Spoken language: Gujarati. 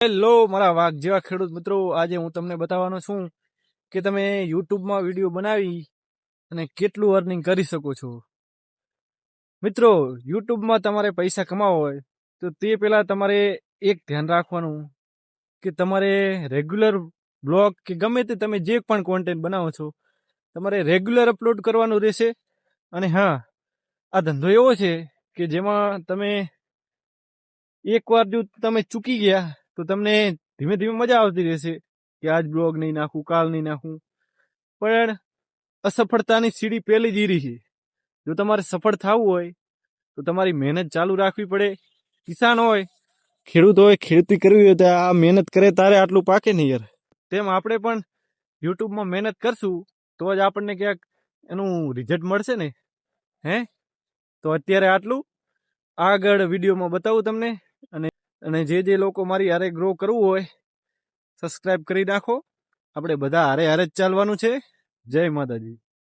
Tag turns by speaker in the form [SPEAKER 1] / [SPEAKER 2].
[SPEAKER 1] હેલો મારા વાઘ જેવા ખેડૂત મિત્રો, આજે હું તમને બતાવવાનો છું કે તમે યુટ્યુબમાં વિડીયો બનાવી અને કેટલું અર્નિંગ કરી શકો છો. મિત્રો, યુટ્યુબમાં તમારે પૈસા કમાવા હોય તો તે પહેલાં તમારે એક ધ્યાન રાખવાનું કે તમારે રેગ્યુલર બ્લોગ કે ગમે તે તમે જે પણ કોન્ટેન્ટ બનાવો છો તમારે રેગ્યુલર અપલોડ કરવાનું રહેશે. અને હા, આ ધંધો એવો છે કે જેમાં તમે એકવાર જો તમે ચૂકી ગયા તો તમને ધીમે ધીમે મજા આવતી રહેશે કે આજ બ્લોગ નહીં નાખું, કાલ નહીં નાખું. પણ અસફળતાની સીડી પહેલી જ ઈરી છે. જો તમારે સફળ થવું હોય તો તમારી મહેનત ચાલુ રાખવી પડે. કિસાન હોય, ખેડૂત હોય, ખેતી કરવી હોય તો આ મહેનત કરે તારે આટલું પાકે નહીં યાર. તેમ આપણે પણ યુટ્યુબમાં મહેનત કરશું તો જ આપણને ક્યાંક એનું રિઝલ્ટ મળશે ને. તો અત્યારે આટલું, આગળ વિડીયોમાં બતાવું તમને. અને જે લોકો મારી હારે ગ્રો કરવું હોય સબસ્ક્રાઇબ કરી નાખો. આપણે બધા હારે હારે જ ચાલવાનું છે. જય માતાજી.